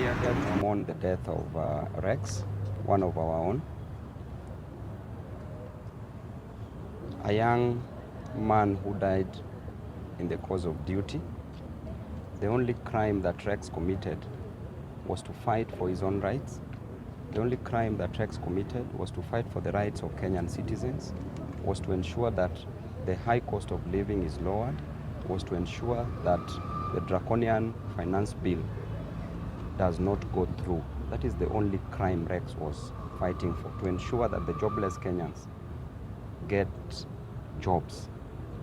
are here to mourn the death of Rex, one of our own. A young man who died in the course of duty. The only crime that Rex committed was to fight for his own rights. The only crime that Rex committed was to fight for the rights of Kenyan citizens, was to ensure that the high cost of living is lowered, was to ensure that the draconian finance bill does not go through. That is the only crime Rex was fighting for, to ensure that the jobless Kenyans get jobs,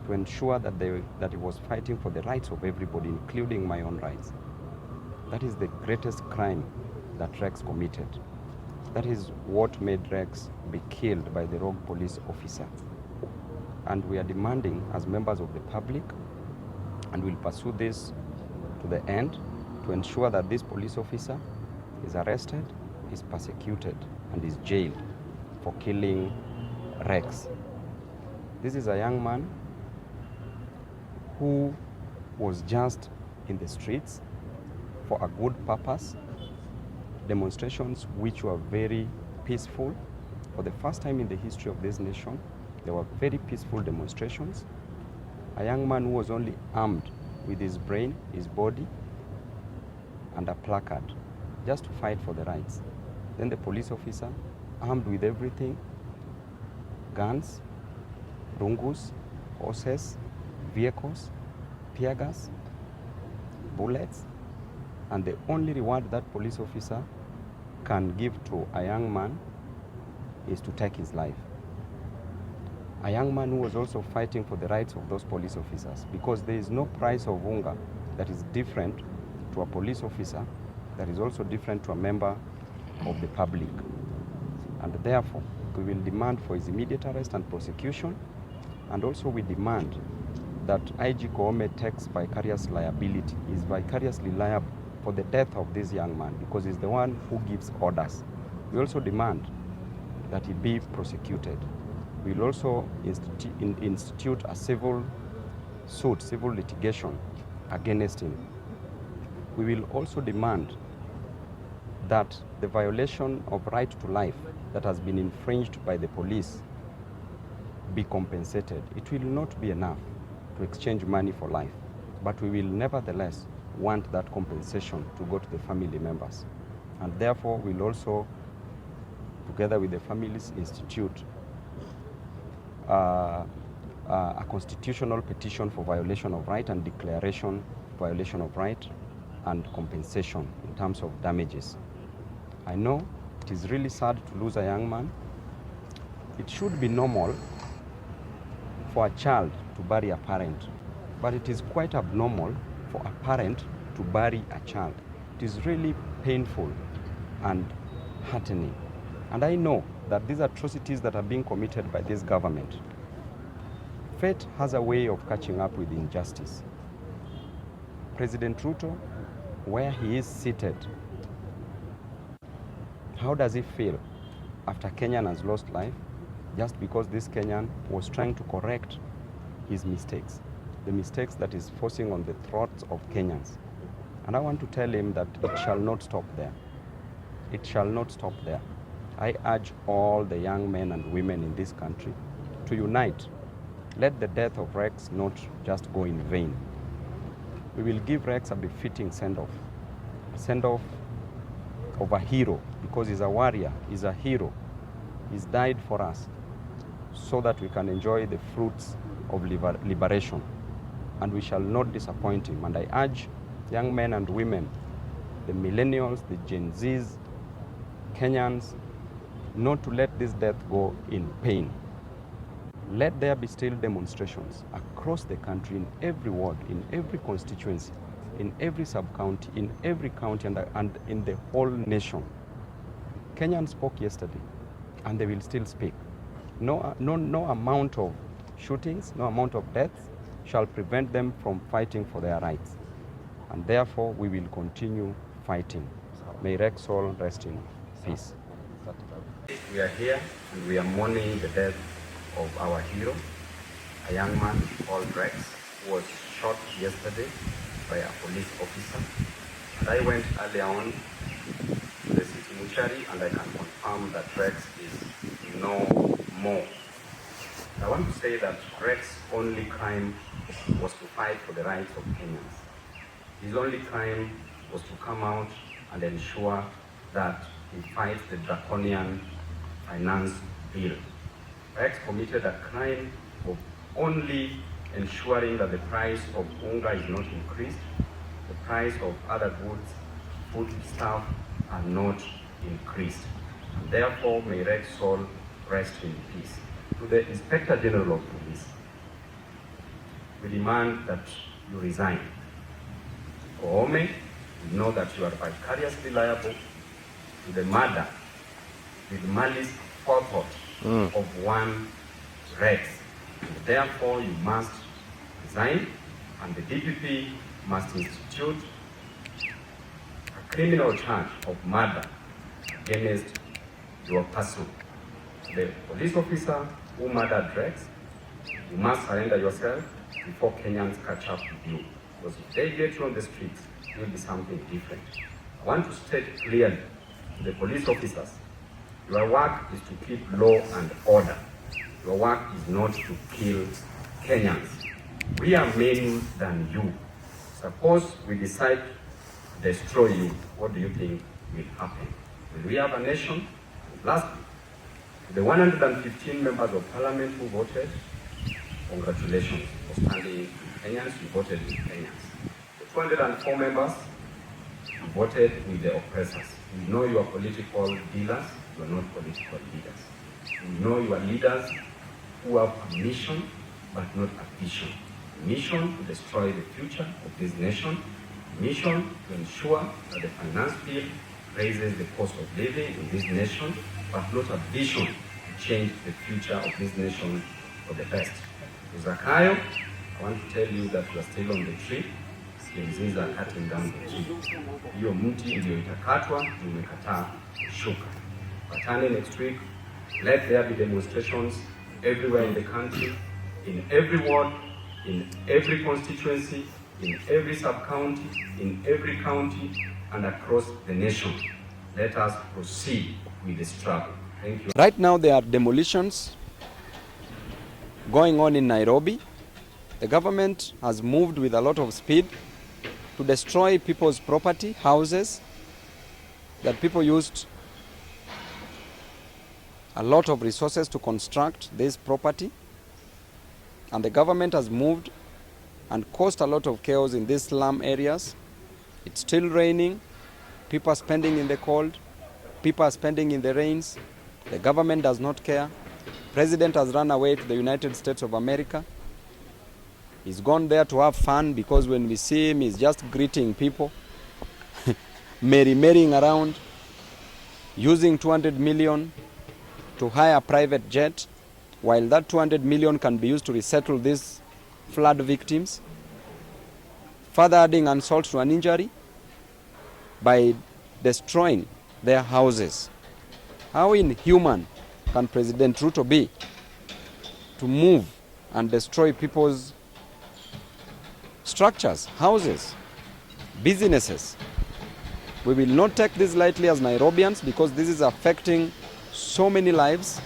to ensure that he was fighting for the rights of everybody, including my own rights. That is the greatest crime that Rex committed. That is what made Rex be killed by the rogue police officer. And we are demanding, as members of the public, and we'll pursue this to the end, to ensure that this police officer is arrested, is persecuted, and is jailed for killing Rex. This is a young man who was just in the streets for a good purpose, demonstrations which were very peaceful. For the first time in the history of this nation, there were very peaceful demonstrations. A young man who was only armed with his brain, his body, and a placard, just to fight for the rights. Then the police officer, armed with everything, guns, rungus, horses, vehicles, tear gas, bullets, and the only reward that police officer can give to a young man is to take his life. A young man who was also fighting for the rights of those police officers, because there is no price of hunger that is different to a police officer, that is also different to a member of the public. And therefore, we will demand for his immediate arrest and prosecution, and also we demand that IG Koome takes vicarious liability, is vicariously liable for the death of this young man, because he's the one who gives orders. We also demand that he be prosecuted. We will also institute a civil suit, civil litigation against him. We will also demand that the violation of right to life that has been infringed by the police be compensated. It will not be enough to exchange money for life, but we will nevertheless want that compensation to go to the family members. And therefore, we'll also, together with the families, institute a constitutional petition for violation of right and declaration violation of right and compensation in terms of damages. I know it is really sad to lose a young man. It should be normal for a child to bury a parent, but it is quite abnormal for a parent to bury a child. It is really painful and heartening. And I know that these atrocities that are being committed by this government, fate has a way of catching up with injustice. President Ruto, where he is seated, how does he feel after Kenyan has lost life just because this Kenyan was trying to correct his mistakes, the mistakes that is forcing on the throats of Kenyans? And I want to tell him that it shall not stop there. It shall not stop there. I urge all the young men and women in this country to unite. Let the death of Rex not just go in vain. We will give Rex a befitting send-off, a send-off of a hero, because he's a warrior, he's a hero. He's died for us so that we can enjoy the fruits of liberation, and we shall not disappoint him. And I urge young men and women, the millennials, the Gen Zs, Kenyans, not to let this death go in pain. Let there be still demonstrations across the country, in every ward, in every constituency, in every sub-county, in every county, and in the whole nation. Kenyans spoke yesterday, and they will still speak. No amount of shootings, no amount of deaths shall prevent them from fighting for their rights. And therefore, we will continue fighting. May Rex soul rest in peace. We are here and we are mourning the death of our hero, a young man called Rex, who was shot yesterday by a police officer. And I went earlier on judiciary, and I can confirm that Rex is no more. I want to say that Rex's only crime was to fight for the rights of Kenyans. His only crime was to come out and ensure that he fights the draconian finance bill. Rex committed a crime of only ensuring that the price of unga is not increased, the price of other goods, food stuff are not increased. And therefore, may Rex soul rest in peace. To the Inspector General of Police, we demand that you resign. For Ome, we know that you are vicariously liable to the murder with malice forethought of one Rex. And therefore, you must resign, and the DPP must institute a criminal charge of murder against your person. The police officer who murdered Rex, you must surrender yourself before Kenyans catch up with you. Because if they get you on the streets, it will be something different. I want to state clearly to the police officers, your work is to keep law and order. Your work is not to kill Kenyans. We are many than you. Suppose we decide to destroy you, what do you think will happen? Will we have a nation? Lastly, the 115 members of parliament who voted, congratulations for standing with Kenyans, you voted with Kenyans. The 204 members, you voted with the oppressors. We know you are political dealers, you are not political leaders. We know you are leaders who have a mission, but not a vision. A mission to destroy the future of this nation, a mission to ensure that the finance bill raises the cost of living in this nation, but not a vision to change the future of this nation for the best. To Zakayo, I want to tell you that you are still on the tree. CMZs are cutting down the tree. Hiyo mti ndio itakatwa, umekataa kushuka. Patani next week, let there be demonstrations everywhere in the country, in every ward, in every constituency, in every sub-county, in every county, and across the nation. Let us proceed with the struggle. Thank you. Right now there are demolitions going on in Nairobi. The government has moved with a lot of speed to destroy people's property, houses that people used a lot of resources to construct this property. And the government has moved and caused a lot of chaos in these slum areas. It's still raining. People are spending in the cold. People are spending in the rains. The government does not care. President has run away to the United States of America. He's gone there to have fun, because when we see him, he's just greeting people, merrying around, using 200 million to hire a private jet, while that 200 million can be used to resettle these flood victims, further adding insult to an injury by destroying their houses. How inhuman can President Ruto be to move and destroy people's structures, houses, businesses? We will not take this lightly as Nairobians, because this is affecting so many lives.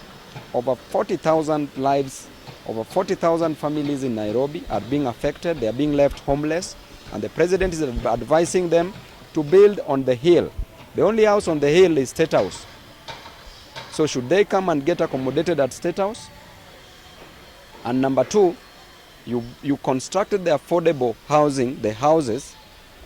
Over 40,000 lives, over 40,000 families in Nairobi are being affected. They are being left homeless, and the president is advising them to build on the hill. The only house on the hill is State House. So should they come and get accommodated at State House? And number two, you constructed the affordable housing, the houses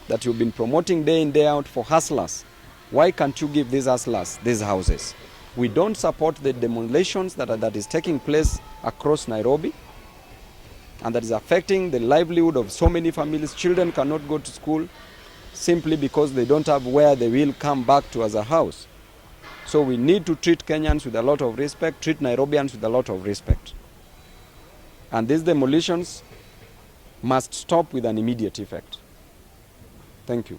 that you've been promoting day in, day out for hustlers. Why can't you give these hustlers these houses? We don't support the demolitions that is taking place across Nairobi, and that is affecting the livelihood of so many families. Children cannot go to school simply because they don't have where they will come back to as a house. So we need to treat Kenyans with a lot of respect, treat Nairobians with a lot of respect. And these demolitions must stop with an immediate effect. Thank you.